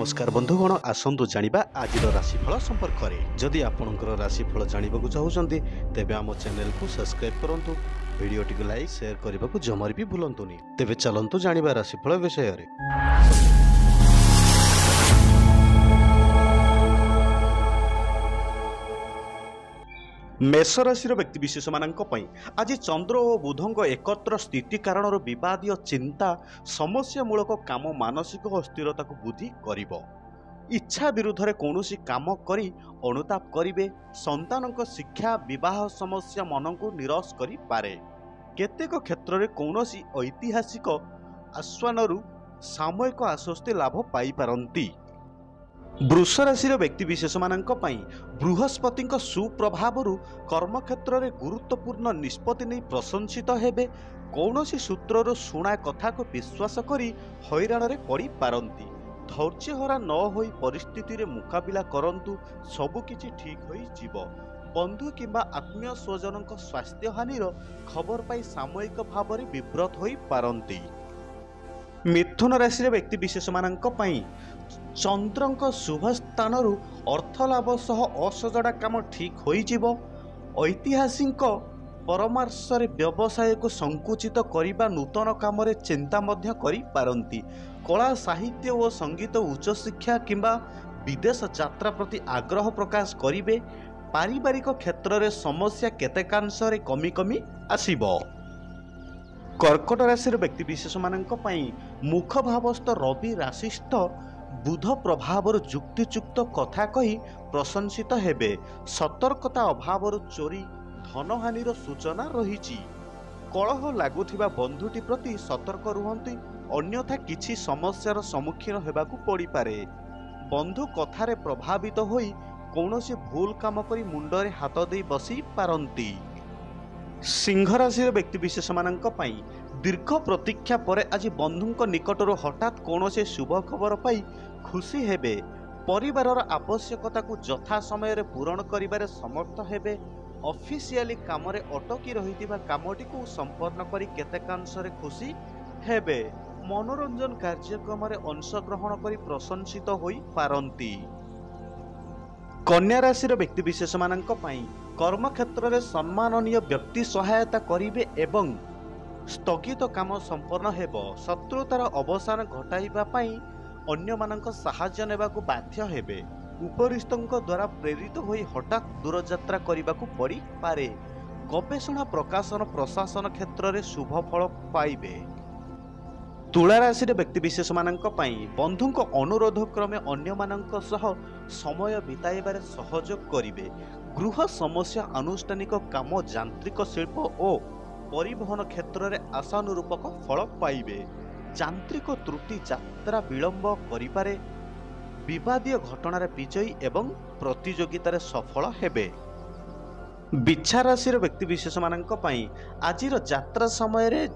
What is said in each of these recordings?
नमस्कार बंधुगण आसतु जानिबा आजिर राशिफल संपर्क में। जदि आपणकर राशिफल जानवाक चाहते तेबे आम चैनल को सब्सक्राइब करंतु, वीडियोटी को लाइक शेयर करने को जमार भी भूलंतुनि। तेबे चलंतु जानिबा राशिफल विषय रे। मेष राशि व्यक्तिशेष आज चंद्र और बुधों एकत्र स्थिति कारण विवादीय चिंता समस्यामूलक काम मानसिक अस्थिरता को वृद्धि करिबो। इच्छा विरुद्ध रे कौनसी काम करी अनुताप करिवे। संतानक शिक्षा विवाह समस्या मन को निराश करि पारे। केतेक क्षेत्र में कौनसी ऐतिहासिक आश्वानरु सामयिक आश्वस्ति लाभ पाई पारंती। वृष राशि व्यक्तिशेष बृहस्पति सुप्रभाव कर्मक्षेत्र में गुरुत्वपूर्ण निष्पत्ति नहीं प्रशंसित हेबे। कौनसी सूत्रर शुणा कथा को विश्वास करी हैरान रे पड़ी पारंती। धैर्यहरा न होई परिस्थिति रे मुकाबिला करंतु, सबकिछि ठीक होई जीवो। बंधु किंबा आत्मीय स्वजन स्वास्थ्य हानिर खबर पाई सामयिक भाव में विव्रत होई पारंती। मिथुन राशि व्यक्तिशेष चंद्रक शुभ स्थान अर्थलाभ सह असजड़ा काम ठीक हो। ऐतिहासिक परामर्श व्यवसाय को संकुचित करने नूतन काम चिंता करि पारंती। कला साहित्य और संगीत उच्च शिक्षा किंबा विदेश यात्रा प्रति आग्रह प्रकाश करिवे। पारिवारिक क्षेत्र में समस्या केतेकांश कमी कमी आसिबो। कर्कट राशि व्यक्तिशेष मुखभावस्थ रवि राशिस्थ बुध प्रभाव जुक्तियुक्त कथा कही प्रशंसित हेबे। सतर्कता अभाव चोरी धनहानिर सूचना रही। कलह लगुथिबा बंधुटी प्रति सतर्क रुहंती, अन्यथा किछि समस्यार सम्मुखीन हेबाकु पड़ी पारे। बंधु कथारे प्रभावित होई कौनसी भूल काम करी मुंडरे हाथ दे बसी पारंती। सिंह राशि व्यक्तिशेष दीर्घ प्रतीक्षा पर आज बंधुଙ୍କ निकटर हठात कौनसी शुभ खबर पाई खुशी हेबे। परिवारर आवश्यकता को यथा समय पूरण करिबारे समर्थ हेबे। ऑफिशियली काम रे अटकी रहितिबा कामटी को संपन्न करी केतेकांश रे खुशी हेबे। मनोरंजन कार्यक्रम रे अंशग्रहण करी प्रशंसित होई पारंती। कन्या राशि व्यक्तिशेष कर्मक्षेत्र में सम्माननीय व्यक्ति सहायता करिवे एवं स्थगित काम संपन्न हेबो। शत्रुतार अवसान घटाइबा पई अन्य मानक सहायता नेबाकु बाध्य हेबे। उपरिस्थଙ୍କ द्वारा प्रेरित होई हठात दूरयात्रा करिबाकु पड़ी पारे। गवेषणा प्रकाशन प्रशासन क्षेत्र में शुभ फल पाइबे। तुला राशि व्यक्तिशेष बंधुଙ୍କ अनुरोध क्रमे अन्य मानक सह समय बिताइबारे सहयोग करिवे। गृह समस्या अनुष्ठानिक काम यांत्रिक शिल्प और परिवहन क्षेत्र में आशानुरूपक फल पाइबे। यांत्रिक त्रुटि यात्रा विलंब करिपारे। विवादीय घटनार विजयी एवं प्रतियोगितार सफल हेबे। बिच्छा राशि व्यक्तिशेष आजिर यात्रा समय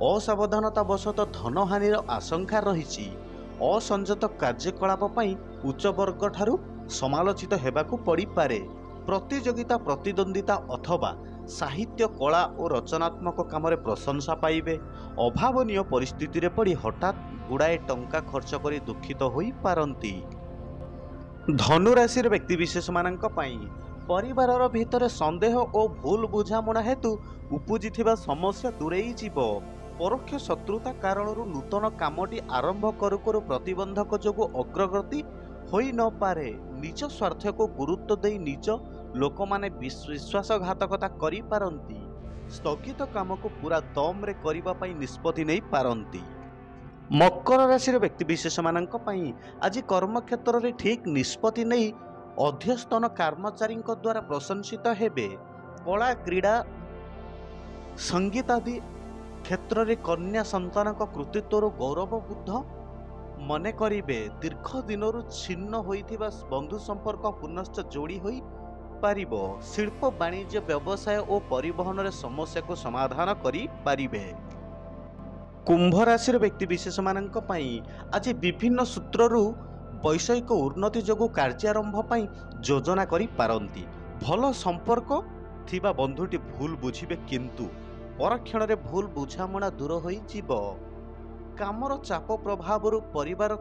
असावधानता वशत धनहानिर आशंका रही। असंजत कार्यकलाप उच्च वर्ग ठारू समालोचित हेबाकु पड़ी पारे। प्रतियोगिता प्रतिद्वंदिता अथवा साहित्य कला और रचनात्मक काम प्रशंसा पाइबे। अभावनीय परिस्थिति रे पड़ी हठात गुड़ाए टंका खर्च करी दुखित होई पारंती। धनु राशि व्यक्तिशेष परिवार भितर संदेह और भूल बुझामणा हेतु उपजिथिबा समस्या दूरेई जीवो। परोक्ष शत्रुता कारण नूतन कामटी आरंभ करू करू प्रतिबंधक जोगु अग्रगति होई न पारे। निज स्वार्थ को गुरुत्व दे निज लोक माने विश्वासघातकता करि पारंती। स्थगित काम को पूरा दम रे करिबा पई निष्पत्ति नहीं पारंती। मकर राशि व्यक्तिशेष आज कर्मक्षेत्र में ठीक निष्पत्ति नहीं अध्यस्तन कर्मचारी द्वारा प्रशंसित हेबे। कला क्रीड़ा संगीत आदि क्षेत्र में कन्या संतान कृतित्वर गौरवबुद्ध मने करिवे। दीर्घ दिनरु छिन्न होइथिबा बंधु संपर्क पुनश्च जोड़ी होई पारिबो। शिल्प वाणिज्य व्यवसाय और परिवहन रे समस्या को समाधान करि पारिबे। कुंभ राशि व्यक्तिशेष आज विभिन्न सूत्ररु वैषयिक उन्नति जोगु कार्यारंभ पई योजना करि पारंती। भल संपर्क थिबा बंधुटी भूल बुझिबे, किंतु परक्षण रे भूल बुझामणा दूर होई जीवो। कामर चाप प्रभाव परिवार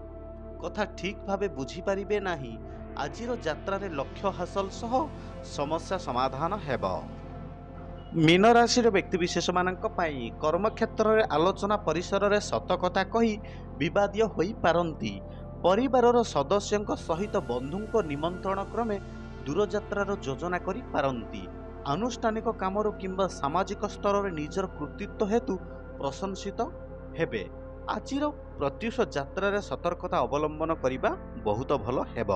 କଥା ଠିକ୍ ଭାବେ ବୁଝିପାରିବେ ନାହିଁ। ଆଜିର ଯାତ୍ରାରେ ଲକ୍ଷ୍ୟ ହାସଲ ସହ ସମସ୍ୟା ସମାଧାନ ହେବ। ମୀନ ରାଶିର ବ୍ୟକ୍ତିବିଶେଷମାନଙ୍କ ପାଇଁ କର୍ମକ୍ଷେତ୍ରରେ ଆଲୋଚନା ପରିସରରେ ସତ କଥା କହି ବିବାଦୀୟ ହୋଇପାରନ୍ତି। ପରିବାରର ସଦସ୍ୟଙ୍କ ସହିତ ବନ୍ଧୁଙ୍କ ନିମନ୍ତ୍ରଣ କ୍ରମେ ଦୂରଯାତ୍ରାର ଯୋଜନା କରିପାରନ୍ତି। ଆନୁଷ୍ଠାନିକ କାମରୁ କିମ୍ବା ସାମାଜିକ ସ୍ତରରେ ନିଜର କୃତିତ୍ୱ ହେତୁ ପ୍ରଶଂସିତ ହେବେ। ଆଜିର ପ୍ରତ୍ୟୁଷ ଯାତ୍ରାରେ ସତର୍କତା ଅବଲମ୍ବନ କରିବା ବହୁତ ଭଲ ହେବ।